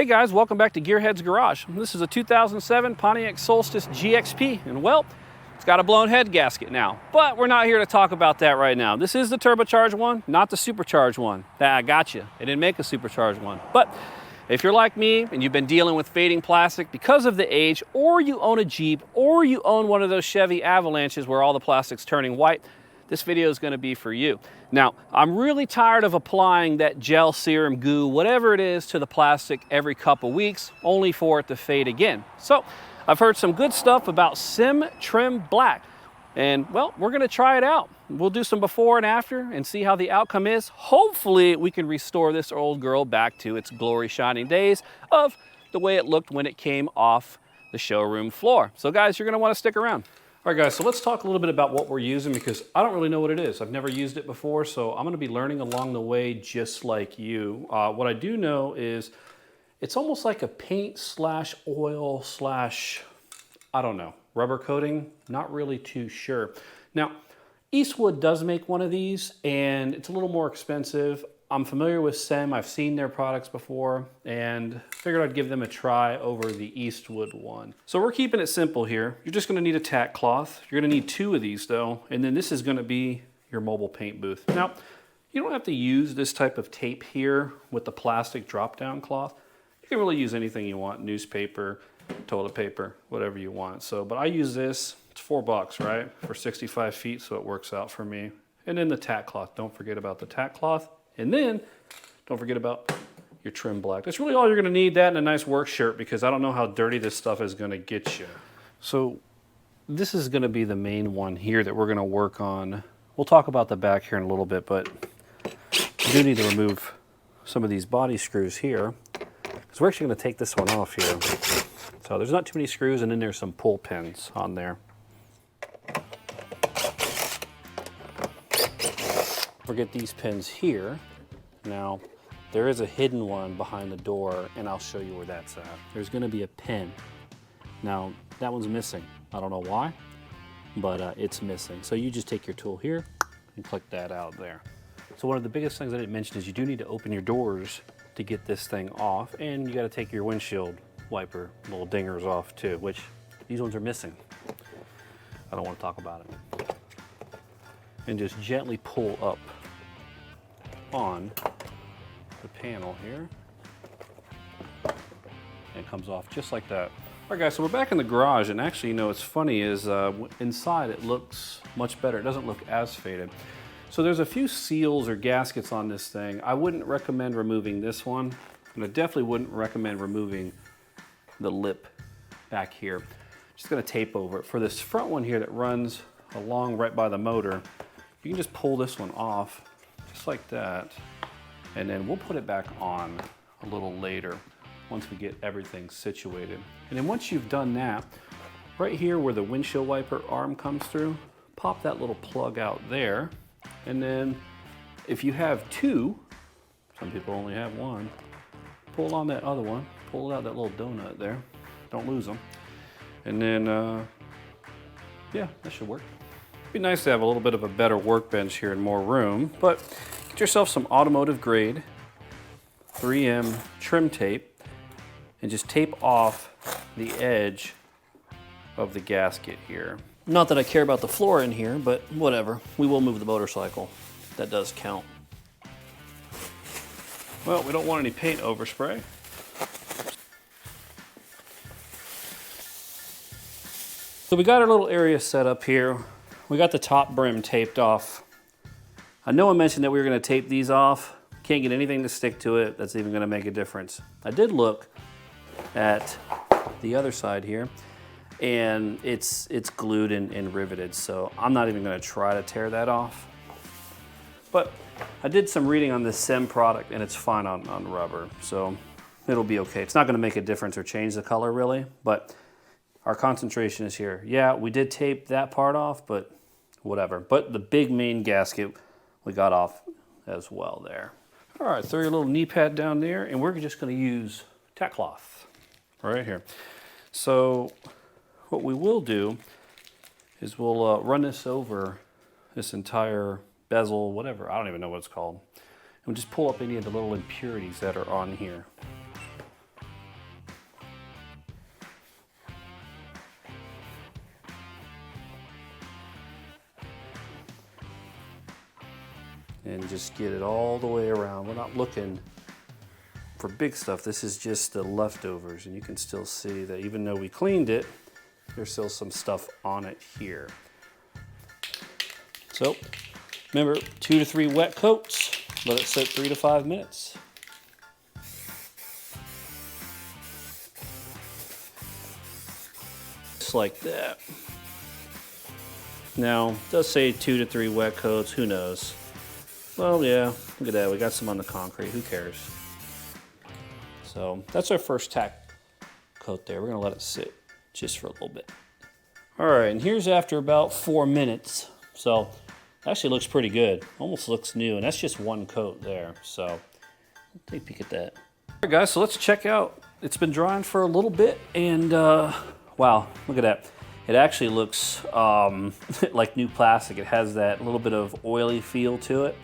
Hey guys, welcome back to Gearhead's Garage. This is a 2007 Pontiac Solstice GXP, and well, it's got a blown head gasket now. But we're not here to talk about that right now. This is the turbocharged one, not the supercharged one. I got you. They didn't make a supercharged one. But if you're like me and you've been dealing with fading plastic because of the age, or you own a Jeep, or you own one of those Chevy Avalanches where all the plastic's turning white, this video is going to be for you. Now, I'm really tired of applying that gel, serum, goo, whatever it is to the plastic every couple weeks, only for it to fade again. So I've heard some good stuff about SEM Trim Black, and well, we're going to try it out. We'll do some before and after and see how the outcome is. Hopefully we can restore this old girl back to its glory shining days of the way it looked when it came off the showroom floor. So guys, you're going to want to stick around. All right guys, so let's talk a little bit about what we're using because I don't really know what it is. I've never used it before, so I'm gonna be learning along the way just like you. What I do know is it's almost like a paint slash oil slash, I don't know, rubber coating. Not really too sure. Now, Eastwood does make one of these and it's a little more expensive. I'm familiar with SEM, I've seen their products before and figured I'd give them a try over the Eastwood one. So we're keeping it simple here. You're just gonna need a tack cloth. You're gonna need 2 of these though, and then this is gonna be your mobile paint booth. Now, you don't have to use this type of tape here with the plastic drop-down cloth. You can really use anything you want, newspaper, toilet paper, whatever you want. So, but I use this, it's $4, right? For 65 feet, so it works out for me. And then the tack cloth, don't forget about the tack cloth. And then, don't forget about your trim black. That's really all you're gonna need, that and a nice work shirt, because I don't know how dirty this stuff is gonna get you. So this is gonna be the main one here that we're gonna work on. We'll talk about the back here in a little bit, but you do need to remove some of these body screws here, because we're actually gonna take this one off here. So there's not too many screws, and then there's some pull pins on there. Forget these pins here. Now, there is a hidden one behind the door, and I'll show you where that's at. There's gonna be a pin. Now, that one's missing. I don't know why, but it's missing. So you just take your tool here and click that out there. So one of the biggest things I didn't mention is you do need to open your doors to get this thing off, and you gotta take your windshield wiper little dingers off too, which these ones are missing. I don't wanna talk about it. And just gently pull up on the panel here. And it comes off just like that. All right guys, so we're back in the garage, and actually, you know, what's funny is inside it looks much better. It doesn't look as faded. So there's a few seals or gaskets on this thing. I wouldn't recommend removing this one, and I definitely wouldn't recommend removing the lip back here. Just gonna tape over it. For this front one here that runs along right by the motor, you can just pull this one off, just like that, and then we'll put it back on a little later once we get everything situated. And then once you've done that, right here where the windshield wiper arm comes through, pop that little plug out there, and then if you have 2, some people only have 1, pull on that other one, pull out that little donut there, don't lose them, and then, yeah, that should work. It'd be nice to have a little bit of a better workbench here and more room, but get yourself some automotive grade 3M trim tape and just tape off the edge of the gasket here. Not that I care about the floor in here, but whatever. We will move the motorcycle. That does count. Well, we don't want any paint overspray. So we got our little area set up here. We got the top brim taped off. I know I mentioned that we were gonna tape these off. Can't get anything to stick to it that's even gonna make a difference. I did look at the other side here, and it's glued and riveted, so I'm not even gonna try to tear that off. But I did some reading on this SEM product, and it's fine on rubber, so it'll be okay. It's not gonna make a difference or change the color really, but our concentration is here. Yeah, we did tape that part off, but whatever. But the big main gasket we got off as well there. All right, throw your little knee pad down there, and we're just gonna use tack cloth right here. So what we will do is we'll run this over this entire bezel, whatever, I don't even know what it's called. And we'll just pull up any of the little impurities that are on here. and just get it all the way around. We're not looking for big stuff. This is just the leftovers, and you can still see that even though we cleaned it, there's still some stuff on it here. So remember, 2 to 3 wet coats. Let it sit 3 to 5 minutes. Just like that. Now, it does say 2 to 3 wet coats, who knows? Well, yeah, look at that, we got some on the concrete, who cares? So, that's our first tack coat there. We're gonna let it sit just for a little bit. All right, and here's after about 4 minutes. So, it actually looks pretty good. Almost looks new, and that's just one coat there. So, take a peek at that. All right, guys, so let's check out. It's been drying for a little bit, and wow, look at that. It actually looks like new plastic. It has that little bit of oily feel to it,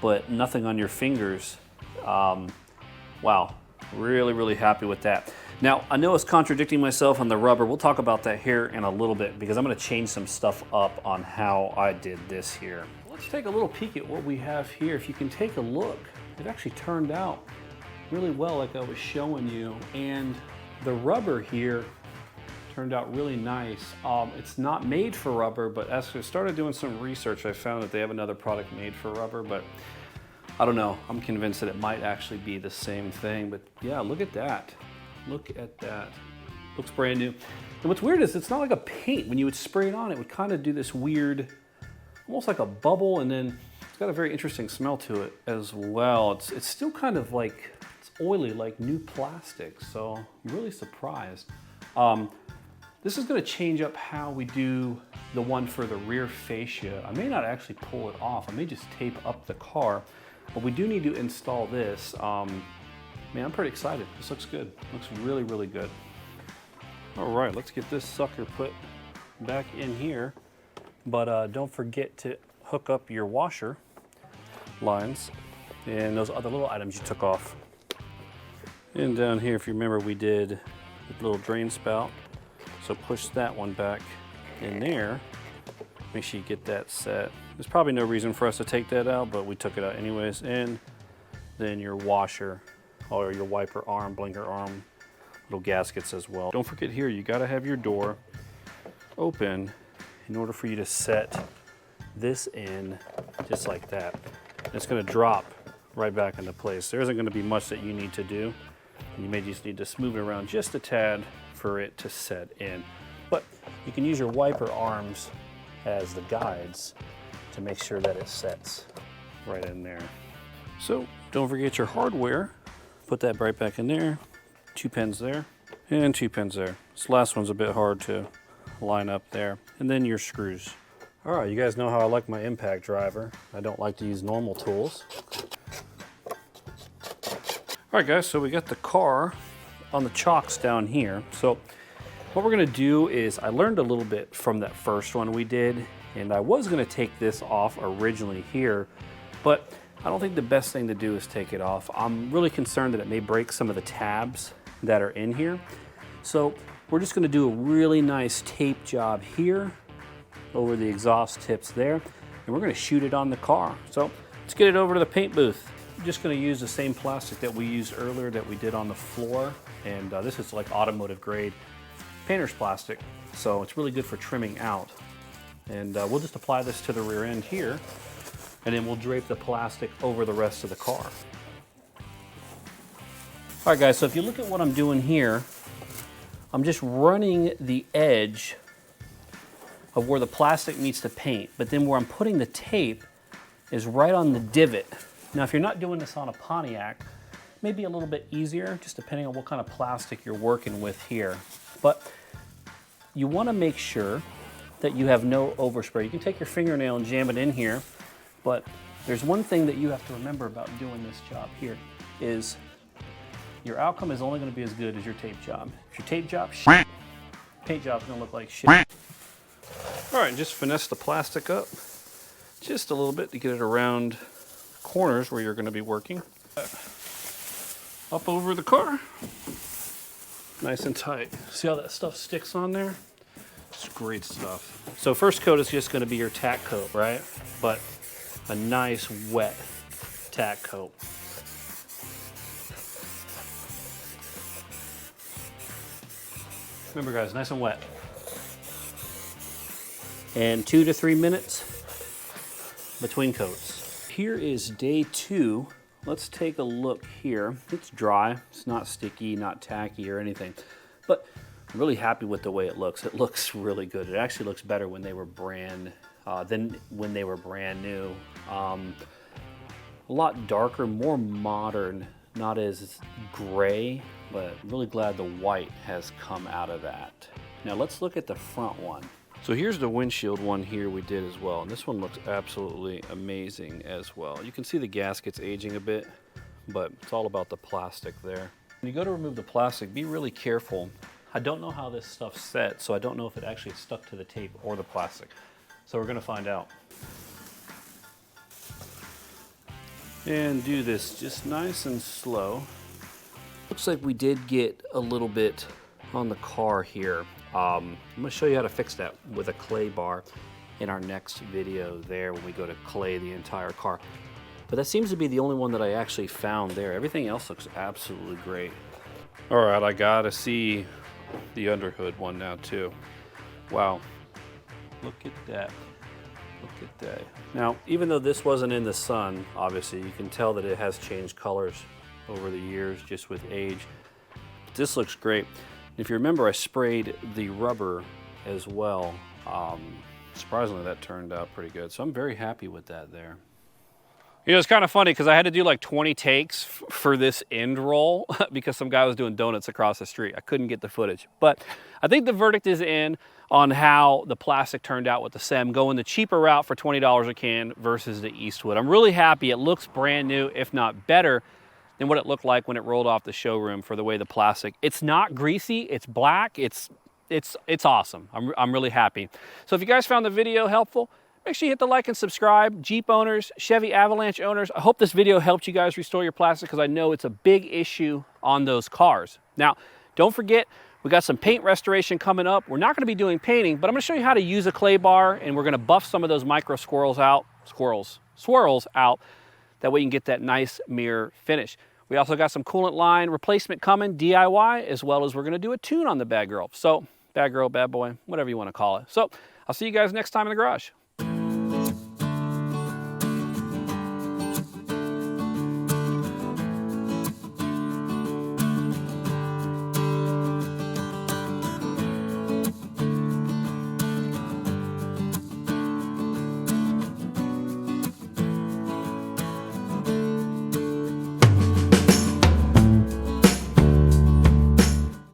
but nothing on your fingers. Wow, really, really happy with that. Now, I know it's contradicting myself on the rubber. We'll talk about that here in a little bit because I'm gonna change some stuff up on how I did this here. Let's take a little peek at what we have here. If you can take a look, it actually turned out really well like I was showing you. And the rubber here turned out really nice. It's not made for rubber, but as I started doing some research, I found that they have another product made for rubber, but I don't know. I'm convinced that it might actually be the same thing, but yeah, look at that. Look at that. Looks brand new. And what's weird is it's not like a paint. When you would spray it on, it would kind of do this weird, almost like a bubble, and then it's got a very interesting smell to it as well. It's still kind of like, it's oily, like new plastic, so I'm really surprised. This is gonna change up how we do the one for the rear fascia. I may not actually pull it off. I may just tape up the car, but we do need to install this. Man, I'm pretty excited. This looks good. Looks really, really good. All right, let's get this sucker put back in here. But don't forget to hook up your washer lines and those other little items you took off. And down here, if you remember, we did the little drain spout. So push that one back in there. Make sure you get that set. There's probably no reason for us to take that out, but we took it out anyways. And then your washer, or your wiper arm, blinker arm, little gaskets as well. Don't forget here, you gotta have your door open in order for you to set this in just like that. And it's gonna drop right back into place. There isn't gonna be much that you need to do. You may just need to smooth it around just a tad for it to set in. But you can use your wiper arms as the guides to make sure that it sets right in there. So don't forget your hardware. Put that right back in there. 2 pins there and 2 pins there. This last one's a bit hard to line up there. And then your screws. All right, you guys know how I like my impact driver. I don't like to use normal tools. All right guys, so we got the car on the chocks down here. So what we're gonna do is, I learned a little bit from that first one we did, and I was gonna take this off originally here, but I don't think the best thing to do is take it off. I'm really concerned that it may break some of the tabs that are in here. So we're just gonna do a really nice tape job here over the exhaust tips there, and we're gonna shoot it on the car. So let's get it over to the paint booth. I'm just gonna use the same plastic that we used earlier that we did on the floor, and this is like automotive grade painter's plastic, so it's really good for trimming out. And we'll just apply this to the rear end here, and then we'll drape the plastic over the rest of the car. All right guys, so if you look at what I'm doing here, I'm just running the edge of where the plastic meets the paint, but then where I'm putting the tape is right on the divot. Now, if you're not doing this on a Pontiac, it may be a little bit easier, just depending on what kind of plastic you're working with here. But you wanna make sure that you have no overspray. You can take your fingernail and jam it in here, but there's one thing that you have to remember about doing this job here is your outcome is only gonna be as good as your tape job. If your tape job shit, paint job's gonna look like shit. All right, just finesse the plastic up just a little bit to get it around corners where you're gonna be working. Up over the car, nice and tight. See how that stuff sticks on there? It's great stuff. So first coat is just gonna be your tack coat, right? But a nice wet tack coat. Remember guys, nice and wet. And 2 to 3 minutes between coats. Here is day 2. Let's take a look here. It's dry, it's not sticky, not tacky or anything, but I'm really happy with the way it looks. It looks really good. It actually looks better when they were than when they were brand new. A lot darker, more modern, not as gray, but really glad the white has come out of that. Now let's look at the front one. So here's the windshield one here we did as well, and this one looks absolutely amazing as well. You can see the gasket's aging a bit, but it's all about the plastic there. When you go to remove the plastic, be really careful. I don't know how this stuff set, so I don't know if it actually stuck to the tape or the plastic. So we're gonna find out. And do this just nice and slow. Looks like we did get a little bit on the car here. I'm gonna show you how to fix that with a clay bar in our next video there when we go to clay the entire car. But that seems to be the only one that I actually found there. Everything else looks absolutely great. All right, I gotta see the underhood one now too. Wow, look at that. Look at that. Now, even though this wasn't in the sun, obviously, you can tell that it has changed colors over the years just with age. But this looks great. If you remember, I sprayed the rubber as well. Surprisingly, that turned out pretty good. So I'm very happy with that there. You know, it's kind of funny because I had to do like 20 takes for this end roll because some guy was doing donuts across the street. I couldn't get the footage. But I think the verdict is in on how the plastic turned out with the SEM, going the cheaper route for $20 a can versus the Eastwood. I'm really happy. It looks brand new, if not better than what it looked like when it rolled off the showroom for the way the plastic. It's not greasy, it's black, it's awesome. I'm really happy. So if you guys found the video helpful, make sure you hit the like and subscribe. Jeep owners, Chevy Avalanche owners, I hope this video helped you guys restore your plastic because I know it's a big issue on those cars. Now, don't forget, we got some paint restoration coming up. We're not gonna be doing painting, but I'm gonna show you how to use a clay bar and we're gonna buff some of those micro swirls out, that way you can get that nice mirror finish. We also got some coolant line replacement coming, DIY, as well as we're gonna do a tune on the bad girl. So, bad girl, bad boy, whatever you wanna call it. So, I'll see you guys next time in the garage.